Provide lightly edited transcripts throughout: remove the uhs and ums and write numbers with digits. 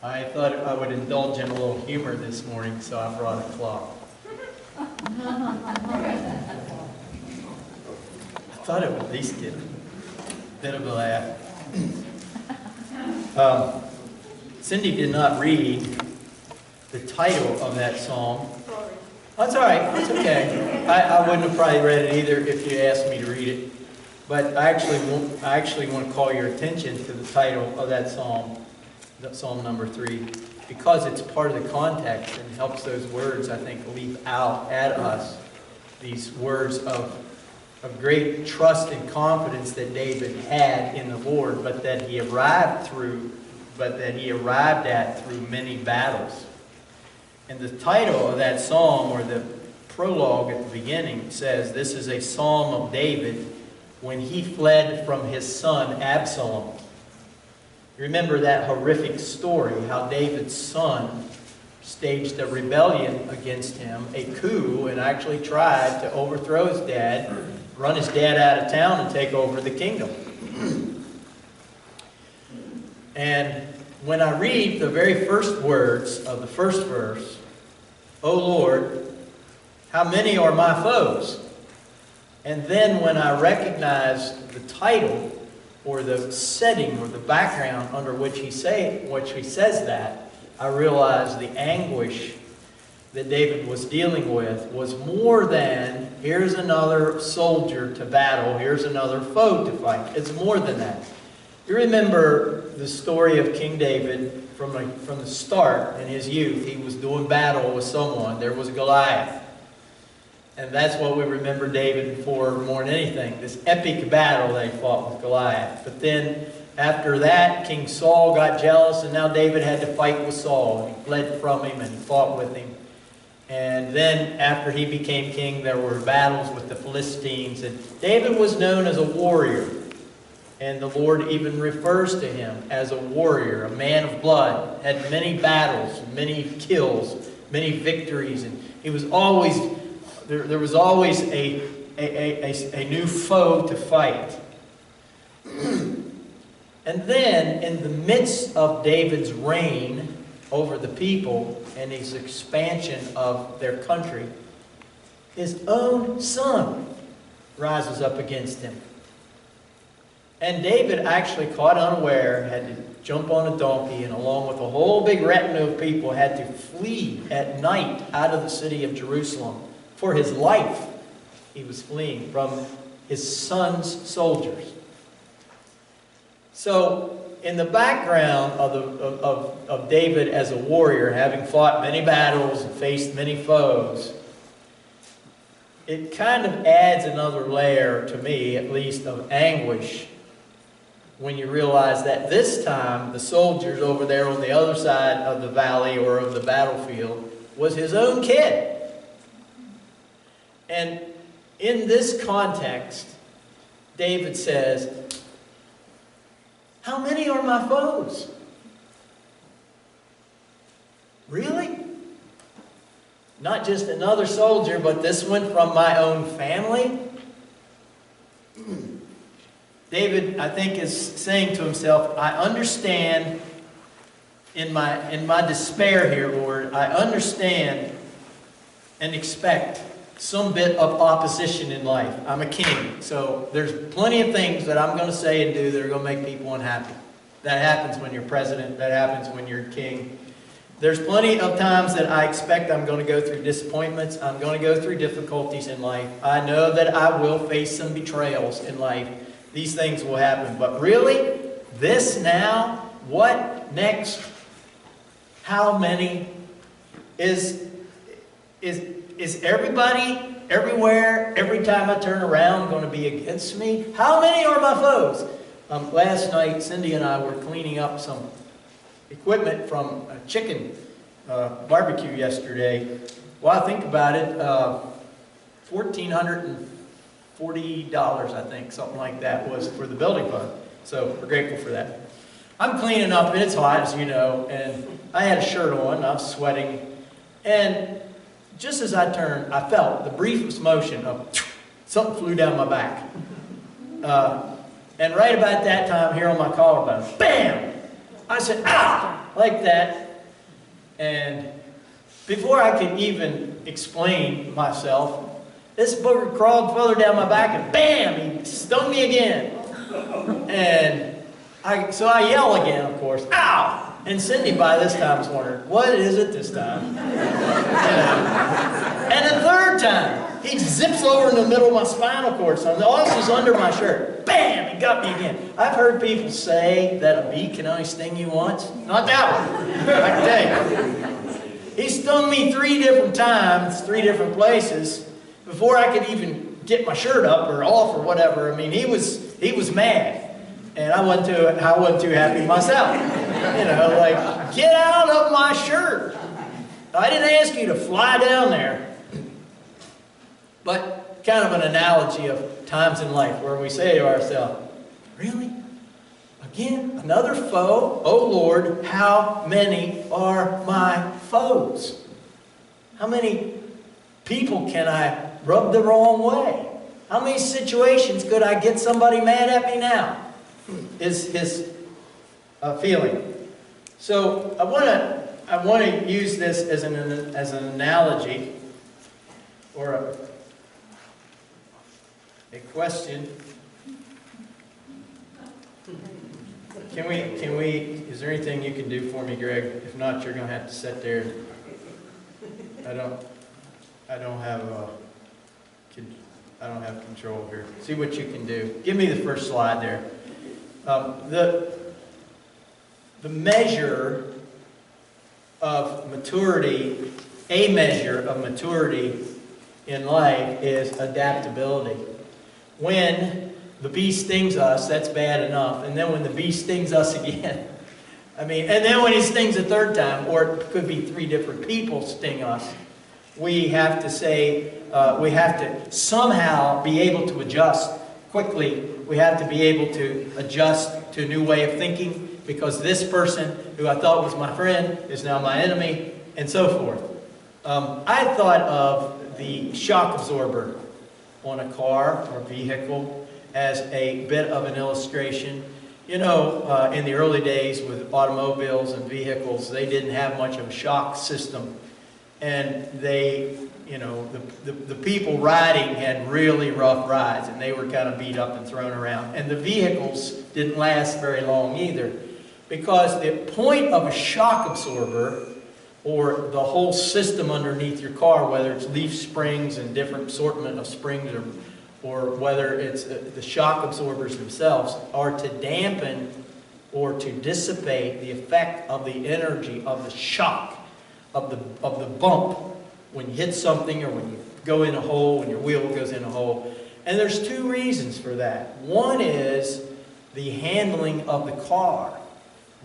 I thought I would indulge in a little humor this morning, so I brought a clock. I thought it would at least get a bit of a laugh. Cindy did not read the title of that psalm. Sorry. That's all right. That's okay. I wouldn't have probably read it either if you asked me to read it. But I actually want to call your attention to the title of that psalm, Psalm number 3, because it's part of the context and helps those words, I think, leap out at us. These words of great trust and confidence that David had in the Lord, but that he arrived at through many battles. And the title of that psalm, or the prologue at the beginning, says, "This is a psalm of David when he fled from his son Absalom." You remember that horrific story, how David's son staged a rebellion against him, a coup, and actually tried to overthrow his dad, run his dad out of town, and take over the kingdom. And when I read the very first words of the first verse, "O Lord, how many are my foes?" And then when I recognize the title, or the setting, or the background under which he says that, I realize the anguish that David was dealing with was more than, here's another soldier to battle, here's another foe to fight. It's more than that. You remember the story of King David from the start in his youth. He was doing battle with someone. There was Goliath. And that's what we remember David for more than anything, this epic battle that he fought with Goliath. But then after that, King Saul got jealous, and now David had to fight with Saul. He fled from him and he fought with him. And then after he became king, there were battles with the Philistines. And David was known as a warrior. And the Lord even refers to him as a warrior, a man of blood, had many battles, many kills, many victories. And he was always... There was always a new foe to fight. And then, in the midst of David's reign over the people and his expansion of their country, his own son rises up against him. And David, actually caught unaware, had to jump on a donkey, and along with a whole big retinue of people, had to flee at night out of the city of Jerusalem. For his life, he was fleeing from his son's soldiers. So, in the background of David as a warrior, having fought many battles and faced many foes, it kind of adds another layer, to me at least, of anguish when you realize that this time the soldiers over there on the other side of the valley or of the battlefield was his own kid. And in this context, David says, "How many are my foes?" Really? Not just another soldier, but this one from my own family? David, I think, is saying to himself, I understand in my despair here, Lord, I understand and expect some bit of opposition in life. I'm a king, so there's plenty of things that I'm going to say and do that are going to make people unhappy. That happens when you're president. That happens when you're king. There's plenty of times that I expect I'm going to go through disappointments. I'm going to go through difficulties in life. I know that I will face some betrayals in life. These things will happen. But really, this now, what next? How many is everybody, everywhere, every time I turn around going to be against me? How many are my foes? Last night, Cindy and I were cleaning up some equipment from a chicken barbecue yesterday. Well, I think about it, $1,440, I think, something like that, was for the building fund. So we're grateful for that. I'm cleaning up, and it's hot, as you know, and I had a shirt on, I was sweating, and just as I turned, I felt the briefest motion of something flew down my back. And right about that time, here on my collarbone, bam! I said, "Ow!" like that. And before I could even explain myself, this booger crawled further down my back and bam, he stung me again. And so I yell again, of course, ow! And Cindy by this time is wondering, what is it this time? And the third time, he zips over in the middle of my spinal cord. So this is under my shirt. Bam! He got me again. I've heard people say that a bee can only sting you once. Not that one. I can tell you. He stung me 3 different times, 3 different places, before I could even get my shirt up or off or whatever. I mean, he was mad. And I wasn't too happy myself. You know, like, get out of my shirt. I didn't ask you to fly down there. But kind of an analogy of times in life where we say to ourselves, really? Again, another foe? Oh Lord, how many are my foes? How many people can I rub the wrong way? How many situations could I get somebody mad at me now? Is his feeling. So I want to use this as an analogy or a question. Can we? Is there anything you can do for me, Greg? If not, you're going to have to sit there. I don't have control here. See what you can do. Give me the first slide there. The measure of maturity, a measure of maturity in life is adaptability. When the bee stings us, that's bad enough. And then when the bee stings us again, and then when he stings a third time, or it could be 3 different people sting us, we have to say, we have to somehow be able to adjust quickly. We have to be able to adjust to a new way of thinking because this person who I thought was my friend is now my enemy, and so forth. I thought of the shock absorber on a car or vehicle as a bit of an illustration. You know, in the early days with automobiles and vehicles, they didn't have much of a shock system. And they, you know, the people riding had really rough rides, and they were kind of beat up and thrown around. And the vehicles didn't last very long either, because the point of a shock absorber, or the whole system underneath your car, whether it's leaf springs and different assortment of springs, or whether it's the shock absorbers themselves, are to dampen or to dissipate the effect of the energy of the shock, of the bump when you hit something, or when you go in a hole, when your wheel goes in a hole. And there's 2 reasons for that. One is the handling of the car.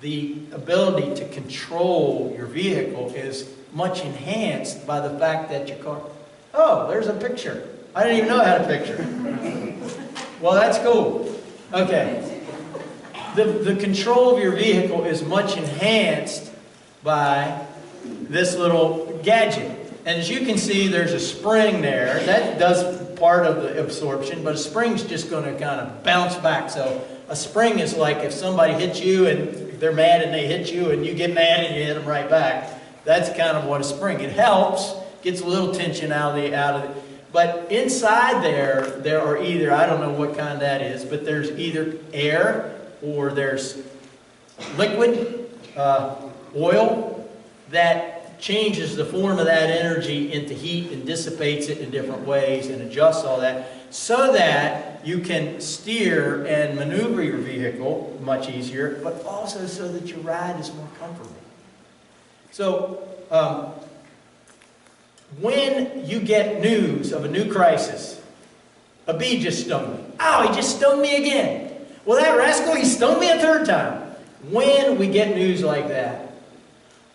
The ability to control your vehicle is much enhanced by the fact that your car... Oh, there's a picture. I didn't even know I had a picture. Well, that's cool. Okay. The control of your vehicle is much enhanced by this little gadget. And as you can see, there's a spring there. That does part of the absorption, but a spring's just going to kind of bounce back. So a spring is like if somebody hits you and they're mad and they hit you and you get mad and you hit them right back. That's kind of what a spring. It helps, gets a little tension out of it. But inside there are either, I don't know what kind that is, but there's either air or there's liquid, oil, that changes the form of that energy into heat and dissipates it in different ways and adjusts all that so that you can steer and maneuver your vehicle much easier, but also so that your ride is more comfortable. So when you get news of a new crisis, a bee just stung me. Ow, he just stung me again. Well, that rascal, he stung me a 3rd time. When we get news like that,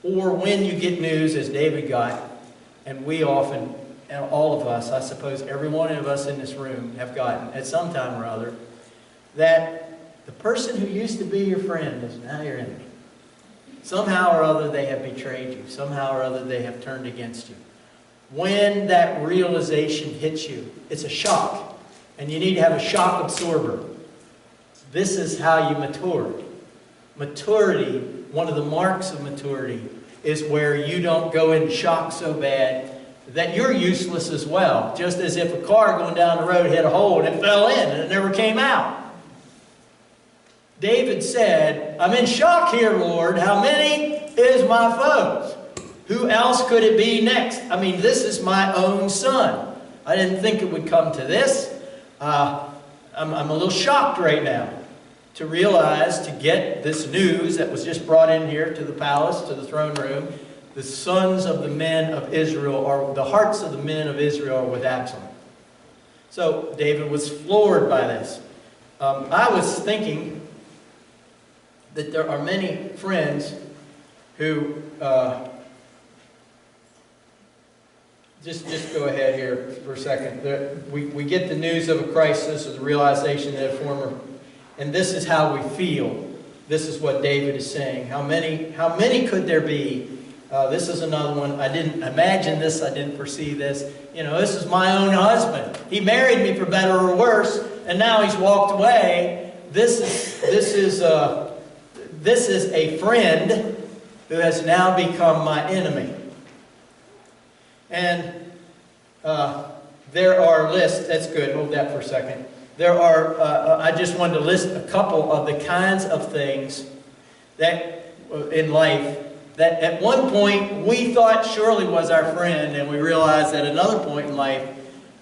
or when you get news, as David got, and we often, and all of us, I suppose every one of us in this room have gotten at some time or other, that the person who used to be your friend is now your enemy. Somehow or other they have betrayed you. Somehow or other they have turned against you. When that realization hits you, it's a shock, and you need to have a shock absorber. This is how you mature. Maturity one of the marks of maturity is where you don't go into shock so bad that you're useless as well. Just as if a car going down the road hit a hole and it fell in and it never came out. David said, I'm in shock here, Lord. How many is my foes? Who else could it be next? I mean, this is my own son. I didn't think it would come to this. I'm a little shocked right now to realize, to get this news that was just brought in here to the palace, to the throne room. The sons of the men of Israel, or the hearts of the men of Israel, are with Absalom. So David was floored by this. I was thinking that there are many friends who, just go ahead here for a second. We get the news of a crisis or the realization that a former, and this is how we feel. This is what David is saying. How many could there be? This is another one. I didn't imagine this. I didn't foresee this. You know, this is my own husband. He married me for better or worse, and now he's walked away. This is a friend who has now become my enemy. And there are lists. That's good. Hold that for a second. There are. I just wanted to list a couple of the kinds of things that in life that at one point we thought surely was our friend, and we realized at another point in life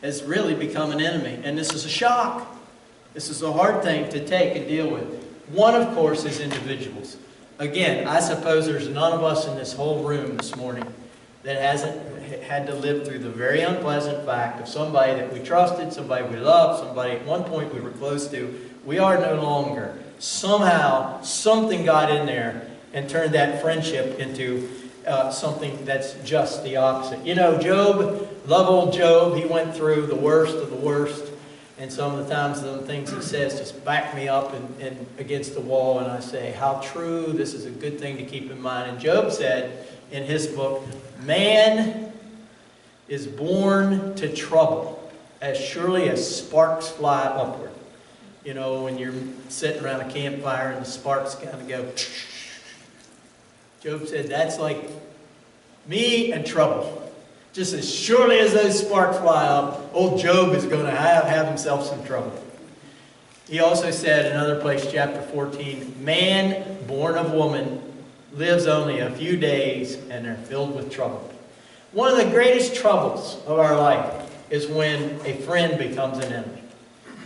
has really become an enemy. And this is a shock. This is a hard thing to take and deal with. One, of course, is individuals. Again, I suppose there's none of us in this whole room this morning that hasn't had to live through the very unpleasant fact of somebody that we trusted, somebody we loved, somebody at one point we were close to. We are no longer. Somehow, something got in there and turned that friendship into something that's just the opposite. You know, Job, love old Job, he went through the worst of the worst. And some of the times the things he says just back me up and against the wall, and I say, how true, this is a good thing to keep in mind. And Job said in his book, man is born to trouble as surely as sparks fly upward. You know, when you're sitting around a campfire and the sparks kind of go. Job said, that's like me and trouble. Just as surely as those sparks fly up, old Job is going to have himself some trouble. He also said in another place, chapter 14, man born of woman lives only a few days and they're filled with trouble. One of the greatest troubles of our life is when a friend becomes an enemy.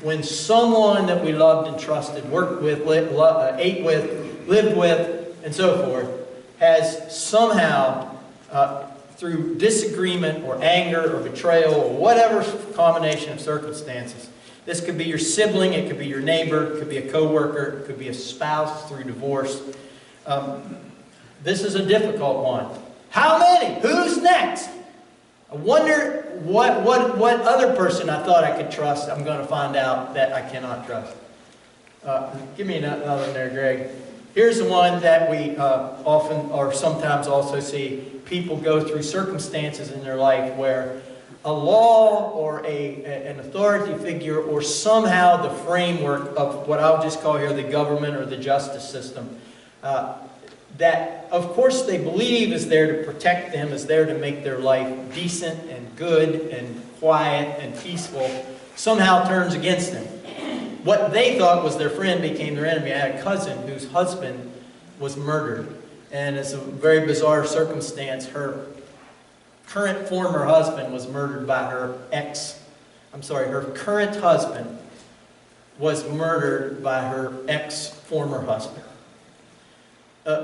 When someone that we loved and trusted, worked with, ate with, lived with, and so forth, has somehow, through disagreement or anger or betrayal or whatever combination of circumstances, this could be your sibling, it could be your neighbor, it could be a co-worker, it could be a spouse through divorce. This is a difficult one. How many? Who's next? I wonder what other person I thought I could trust I'm going to find out that I cannot trust. Give me another one there, Greg. Here's the one that we often or sometimes also see. People go through circumstances in their life where a law or an authority figure or somehow the framework of what I'll just call here the government or the justice system that of course they believe is there to protect them, is there to make their life decent and good and quiet and peaceful, somehow turns against them. What they thought was their friend became their enemy. I had a cousin whose husband was murdered. And it's a very bizarre circumstance. Her current former husband was murdered by her her current husband was murdered by her ex-former husband.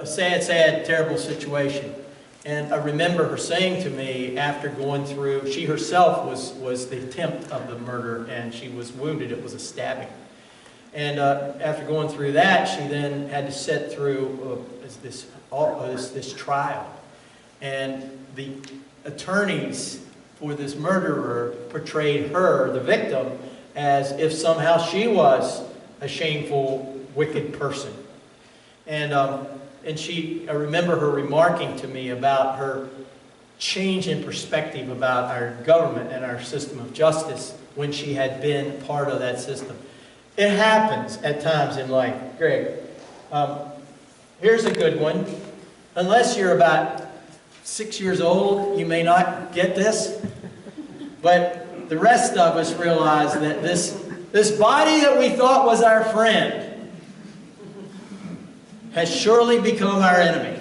Sad, terrible situation. And I remember her saying to me after going through, she herself was the attempt of the murder and she was wounded. It was a stabbing. And after going through that, she then had to sit through this trial. And the attorneys for this murderer portrayed her, the victim, as if somehow she was a shameful, wicked person. And I remember her remarking to me about her change in perspective about our government and our system of justice when she had been part of that system. It happens at times in life. Greg, Here's a good one. Unless you're about 6 years old, you may not get this. But the rest of us realize that this body that we thought was our friend has surely become our enemy.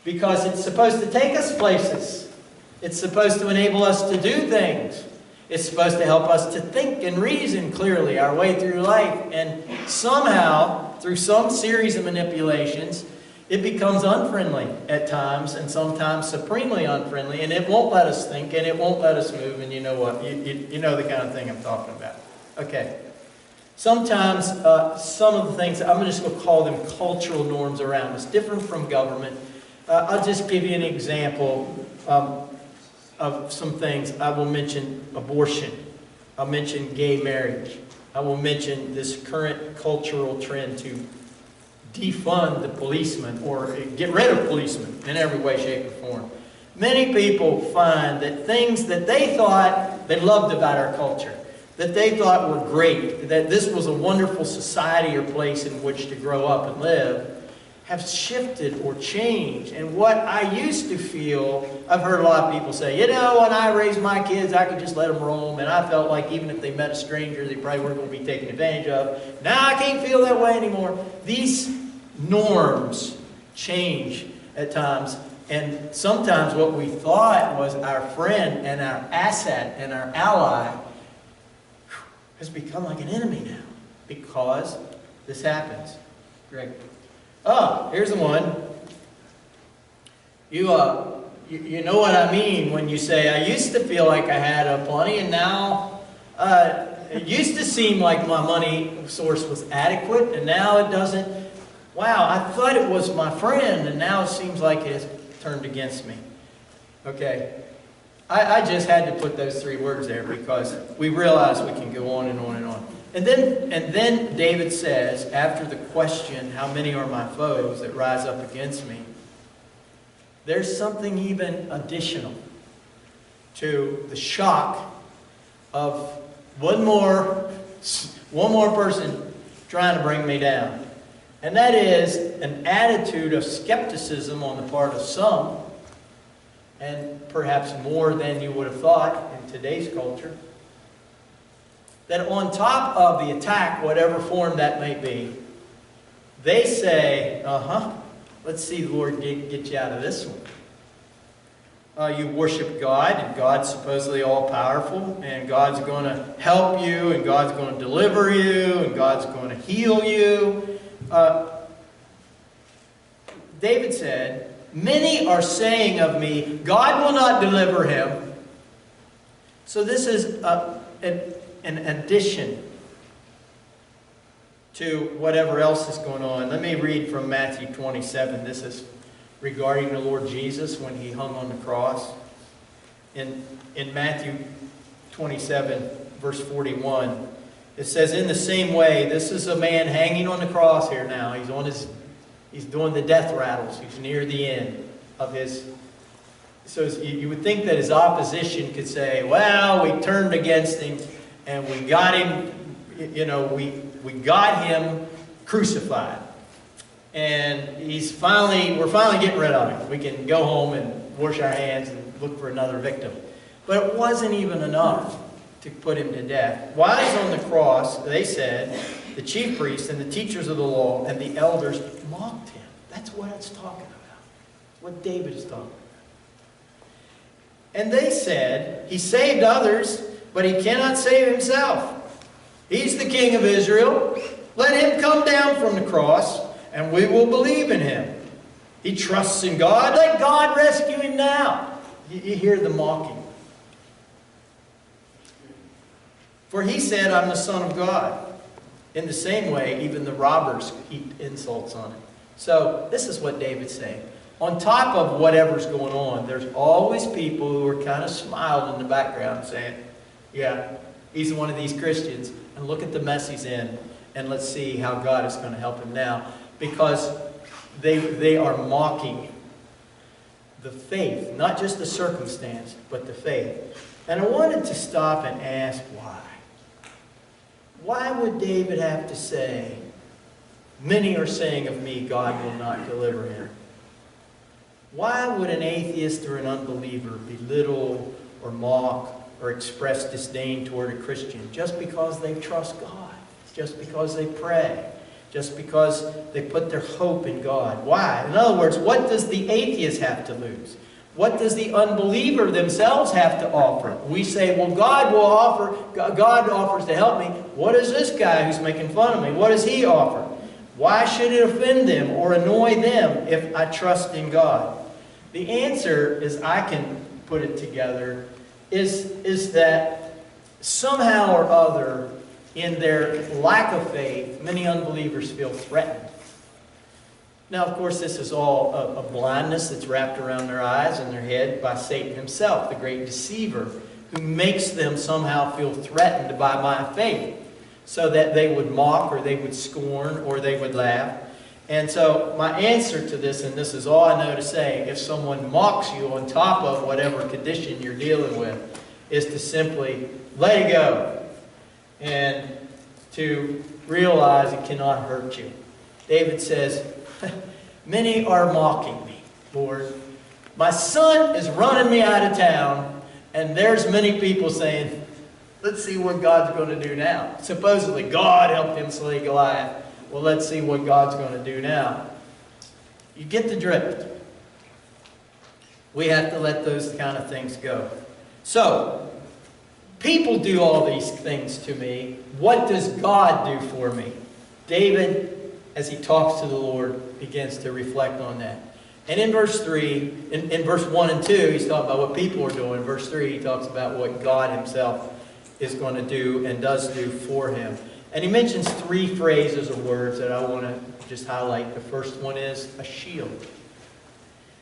Because it's supposed to take us places. It's supposed to enable us to do things. It's supposed to help us to think and reason clearly our way through life. And somehow, through some series of manipulations, it becomes unfriendly at times, and sometimes supremely unfriendly, and it won't let us think, and it won't let us move, and you know what? You know the kind of thing I'm talking about. Okay. Sometimes, some of the things, I'm just going to call them cultural norms around us, different from government. I'll just give you an example of some things. I will mention abortion. I'll mention gay marriage. I will mention this current cultural trend to defund the policeman or get rid of policemen in every way, shape, or form. Many people find that things that they thought they loved about our culture, that they thought were great, that this was a wonderful society or place in which to grow up and live, have shifted or changed. And what I used to feel, I've heard a lot of people say, you know, when I raised my kids, I could just let them roam, and I felt like even if they met a stranger, they probably weren't going to be taken advantage of. Now I can't feel that way anymore. These norms change at times, and sometimes what we thought was our friend and our asset and our ally has become like an enemy now because this happens. Greg. Oh, here's the one. You know what I mean when you say, I used to feel like I had plenty, and now it used to seem like my money source was adequate, and now it doesn't. Wow, I thought it was my friend, and now it seems like it has turned against me. Okay. I just had to put those three words there because we realize we can go on and on and on. And then David says, after the question, how many are my foes that rise up against me? There's something even additional to the shock of one more person trying to bring me down. And that is an attitude of skepticism on the part of some, and perhaps more than you would have thought in today's culture, that on top of the attack, whatever form that may be, they say, let's see the Lord get you out of this one. You worship God, and God's supposedly all-powerful, and God's going to help you, and God's going to deliver you, and God's going to heal you. David said, many are saying of me, God will not deliver him. So this is an addition to whatever else is going on. Let me read from Matthew 27. This is regarding the Lord Jesus when he hung on the cross. In Matthew 27, verse 41, it says, in the same way, this is a man hanging on the cross here now. He's doing the death rattles. He's near the end of his. So you would think that his opposition could say, well, we turned against him and we got him, we got him crucified. And we're finally getting rid of him. We can go home and wash our hands and look for another victim. But it wasn't even enough to put him to death. While he's on the cross, they said, the chief priests and the teachers of the law and the elders mocked him. That's what it's talking about. What David is talking about. And they said, he saved others, but he cannot save himself. He's the king of Israel. Let him come down from the cross, and we will believe in him. He trusts in God. Let God rescue him now. You hear the mocking. For he said, I'm the Son of God. In the same way, even the robbers heaped insults on him. So this is what David's saying. On top of whatever's going on, there's always people who are kind of smiling in the background saying, yeah, he's one of these Christians, and look at the mess he's in, and let's see how God is going to help him now. Because they are mocking the faith, not just the circumstance, but the faith. And I wanted to stop and ask why. Why would David have to say, Many are saying of me, God will not deliver him. Why would an atheist or an unbeliever belittle or mock or express disdain toward a Christian just because they trust God, just because they pray, just because they put their hope in God? Why? In other words, what does the atheist have to lose? What does the unbeliever themselves have to offer? We say, well, God offers to help me. What does this guy who's making fun of me, what does he offer? Why should it offend them or annoy them if I trust in God? The answer, as I can put it together, is that somehow or other, in their lack of faith, many unbelievers feel threatened. Now, of course, this is all a blindness that's wrapped around their eyes and their head by Satan himself, the great deceiver, who makes them somehow feel threatened by my faith, so that they would mock or they would scorn or they would laugh. And so my answer to this, and this is all I know to say, if someone mocks you on top of whatever condition you're dealing with, is to simply let it go and to realize it cannot hurt you. David says, many are mocking me, Lord. My son is running me out of town, and there's many people saying, let's see what God's going to do now. Supposedly, God helped him slay Goliath. Well, let's see what God's going to do now. You get the drift. We have to let those kind of things go. So, people do all these things to me. What does God do for me? David, as he talks to the Lord, begins to reflect on that. And in verse 3, in verse 1 and 2, he's talking about what people are doing. In verse 3, he talks about what God himself is going to do and does do for him. And he mentions three phrases or words that I want to just highlight. The first one is a shield.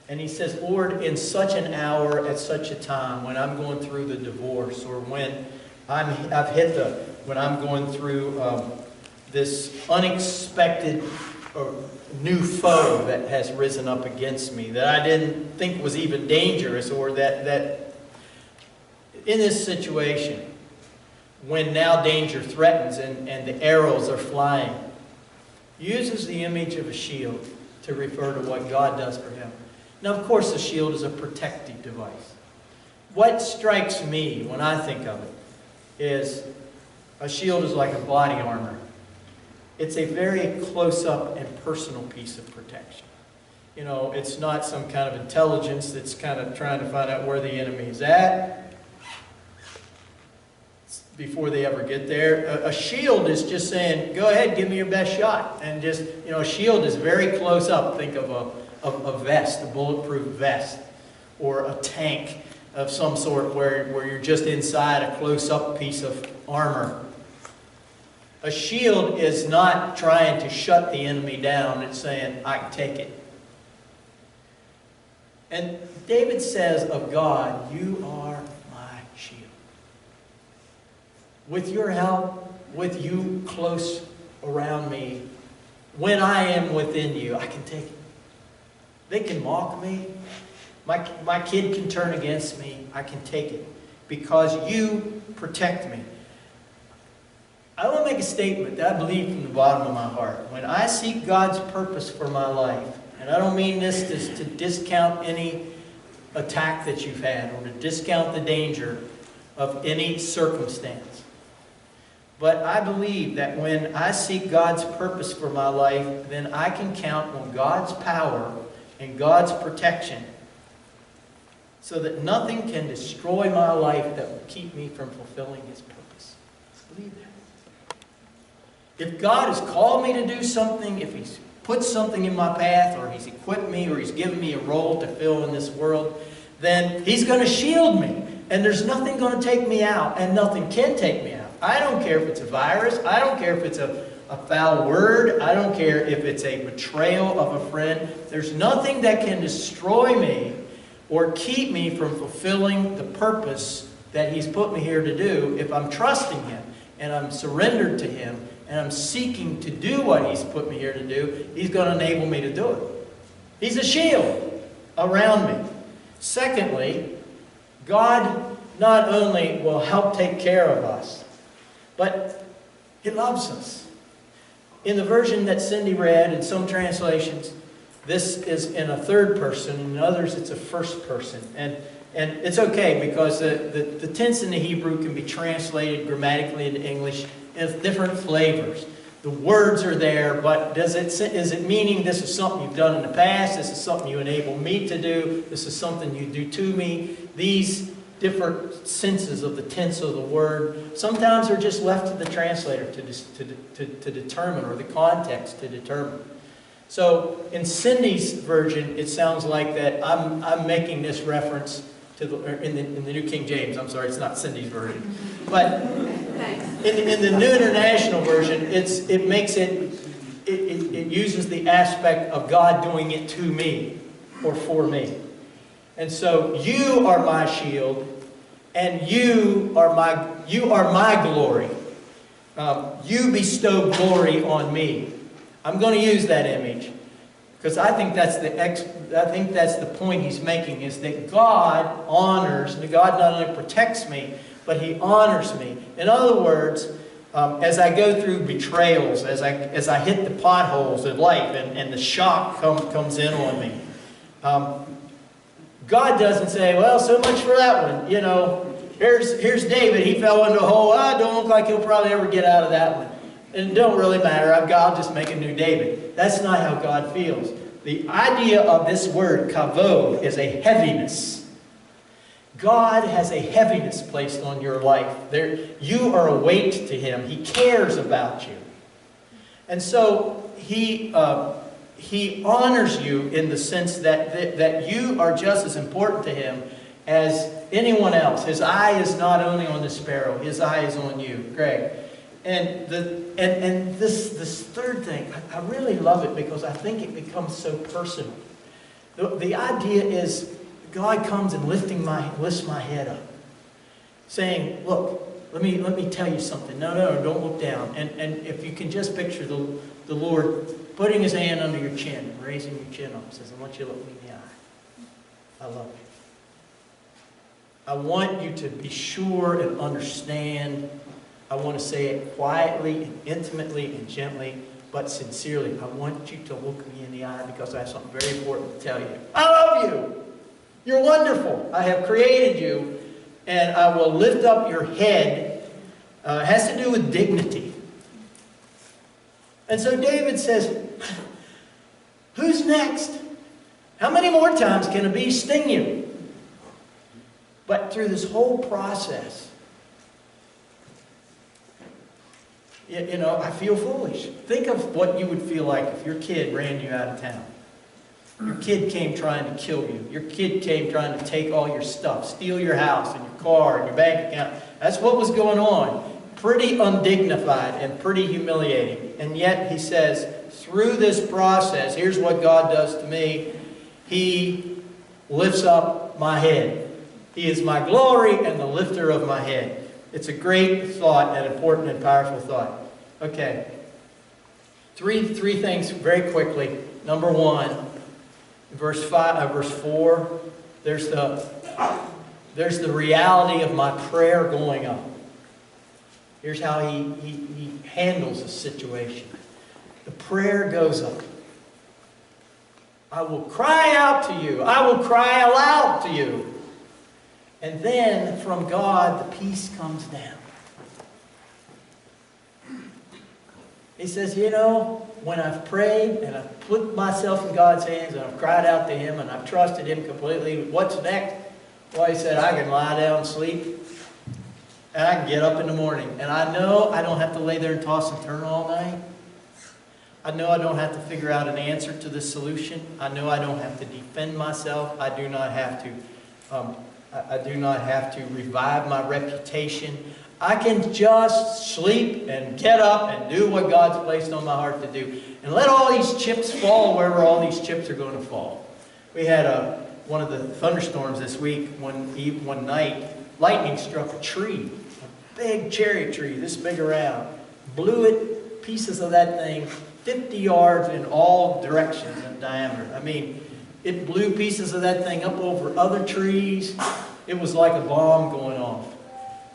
And he says, Lord, in such an hour, at such a time, when I'm going through the divorce, or when when I'm going through this unexpected new foe that has risen up against me, that I didn't think was even dangerous, or that in this situation, when now danger threatens and the arrows are flying, uses the image of a shield to refer to what God does for him. Now, of course, the shield is a protective device. What strikes me when I think of it is a shield is like a body armor. It's a very close-up and personal piece of protection. You know, it's not some kind of intelligence that's kind of trying to find out where the enemy is at before they ever get there. A shield is just saying, go ahead, give me your best shot. And just, you know, a shield is very close up. Think of a vest, a bulletproof vest, or a tank of some sort where you're just inside a close-up piece of armor. A shield is not trying to shut the enemy down. It's saying, I can take it. And David says of God, you are my shield. With your help, with you close around me, when I am within you, I can take it. They can mock me. My kid can turn against me. I can take it because you protect me. I want to make a statement that I believe from the bottom of my heart. When I seek God's purpose for my life, and I don't mean this to discount any attack that you've had or to discount the danger of any circumstance. But I believe that when I seek God's purpose for my life, then I can count on God's power and God's protection so that nothing can destroy my life that will keep me from fulfilling His purpose. I believe that. If God has called me to do something, if He's put something in my path, or He's equipped me, or He's given me a role to fill in this world, then He's going to shield me. And there's nothing going to take me out, and nothing can take me out. I don't care if it's a virus. I don't care if it's a foul word. I don't care if it's a betrayal of a friend. There's nothing that can destroy me or keep me from fulfilling the purpose that He's put me here to do if I'm trusting Him and I'm surrendered to Him and I'm seeking to do what He's put me here to do. He's going to enable me to do it. He's a shield around me. Secondly, God not only will help take care of us, but He loves us. In the version that Cindy read, in some translations, this is in a third person, and in others it's a first person. And it's okay, because the tense in the Hebrew can be translated grammatically into English in different flavors. The words are there, but is it meaning this is something you've done in the past, this is something you enable me to do, this is something you do to me? These different senses of the tense of the word sometimes are just left to the translator to determine, or the context to determine. So in Cindy's version, it sounds like that I'm making this reference to in the New King James. I'm sorry, it's not Cindy's version, but in the New International Version, it uses the aspect of God doing it to me or for me. And so you are my shield, and you are my glory. You bestow glory on me. I'm going to use that image because I think that's the point he's making, is that God honors, and God not only protects me, but He honors me. In other words, as I go through betrayals, as I hit the potholes of life, and the shock comes in on me, God doesn't say, well, so much for that one. You know, here's David. He fell into a hole. Don't look like he'll probably ever get out of that one. And it don't really matter. I'll just make a new David. That's not how God feels. The idea of this word, kavod, is a heaviness. God has a heaviness placed on your life. You are a weight to Him. He cares about you. And so He honors you in the sense that you are just as important to Him as anyone else. His eye is not only on the sparrow. His eye is on you. Greg. And this third thing, I really love it because I think it becomes so personal. The idea is God comes and lifts my head up, saying, look, let me tell you something. No, don't look down. And if you can just picture the Lord putting His hand under your chin and raising your chin up, says, I want you to look me in the eye. I love you. I want you to be sure and understand. I want to say it quietly and intimately and gently, but sincerely. I want you to look me in the eye because I have something very important to tell you. I love you. You're wonderful. I have created you, and I will lift up your head. It has to do with dignity. And so David says, who's next? How many more times can a bee sting you? But through this whole process, you know, I feel foolish. Think of what you would feel like if your kid ran you out of town. Your kid came trying to kill you. Your kid came trying to take all your stuff, steal your house and your car and your bank account. That's what was going on. Pretty undignified and pretty humiliating. And yet he says, through this process, here's what God does to me. He lifts up my head. He is my glory and the lifter of my head. It's a great thought, an important and powerful thought. Okay. Three things very quickly. Number one, verse 4, there's the reality of my prayer going up. Here's how he handles the situation. The prayer goes up. I will cry out to you. I will cry aloud to you. And then from God, the peace comes down. He says, you know, when I've prayed and I've put myself in God's hands and I've cried out to Him and I've trusted Him completely, what's next? Well, He said, I can lie down and sleep and I can get up in the morning. And I know I don't have to lay there and toss and turn all night. I know I don't have to figure out an answer to the solution. I know I don't have to defend myself. I do not have to revive my reputation. I can just sleep and get up and do what God's placed on my heart to do. And let all these chips fall wherever all these chips are going to fall. We had one of the thunderstorms this week. One night, lightning struck a tree, a big cherry tree, this big around. Blew it, pieces of that thing, 50 yards in all directions in diameter. I mean, it blew pieces of that thing up over other trees. It was like a bomb going off.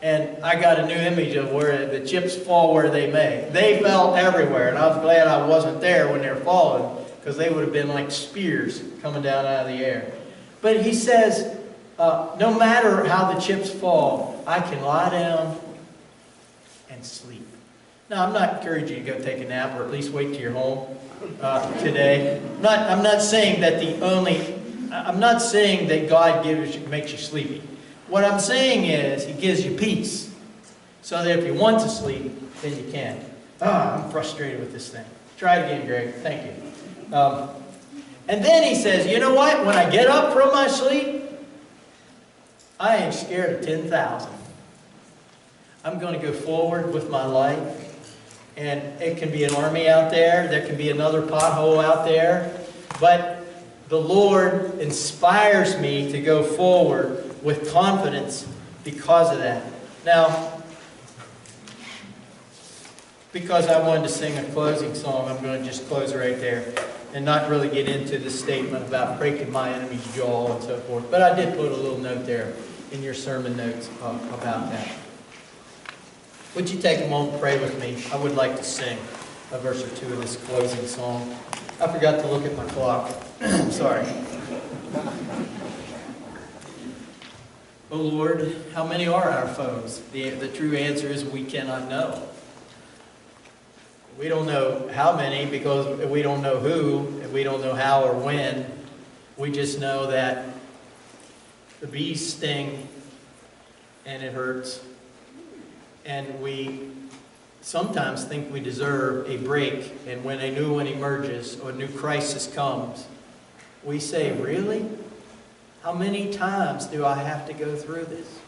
And I got a new image of where the chips fall where they may. They fell everywhere, and I was glad I wasn't there when they were falling, because they would have been like spears coming down out of the air. But he says, no matter how the chips fall, I can lie down and sleep. Now, I'm not encouraging you to go take a nap, or at least wait till you're home today. I'm not saying that God makes you sleepy. What I'm saying is, He gives you peace, so that if you want to sleep, then you can. I'm frustrated with this thing. Try it again, Greg. Thank you. And then He says, you know what? When I get up from my sleep, I ain't scared of 10,000. I'm going to go forward with my life. And it can be an army out there. There can be another pothole out there. But the Lord inspires me to go forward with confidence because of that. Now, because I wanted to sing a closing song, I'm going to just close right there and not really get into the statement about breaking my enemy's jaw and so forth. But I did put a little note there in your sermon notes about that. Would you take a moment and pray with me? I would like to sing a verse or two of this closing song. I forgot to look at my clock. Sorry. Oh Lord, how many are our foes? The true answer is we cannot know. We don't know how many because we don't know who, and we don't know how or when. We just know that the bees sting and it hurts. And we sometimes think we deserve a break. And when a new one emerges or a new crisis comes, we say, really? How many times do I have to go through this?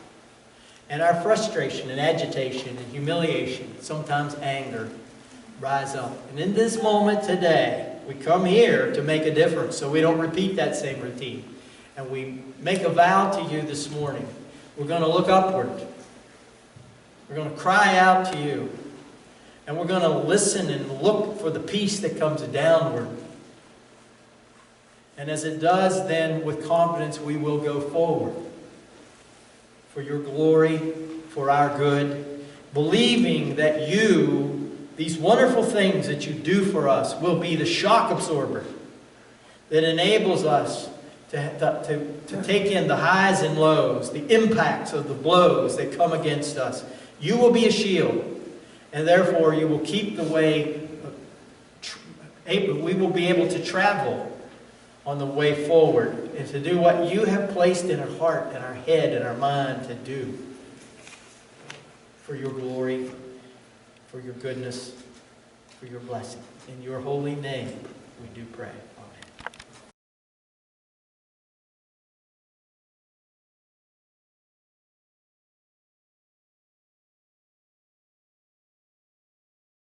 And our frustration and agitation and humiliation, sometimes anger, rise up. And in this moment today, we come here to make a difference so we don't repeat that same routine. And we make a vow to you this morning. We're going to look upward. We're going to cry out to you. And we're going to listen and look for the peace that comes downward. And as it does, then with confidence we will go forward. For your glory, for our good. Believing that you, these wonderful things that you do for us, will be the shock absorber that enables us to take in the highs and lows, the impacts of the blows that come against us. You will be a shield, and therefore you will keep the way, we will be able to travel on the way forward and to do what you have placed in our heart and our head and our mind to do for your glory, for your goodness, for your blessing. In your holy name we do pray.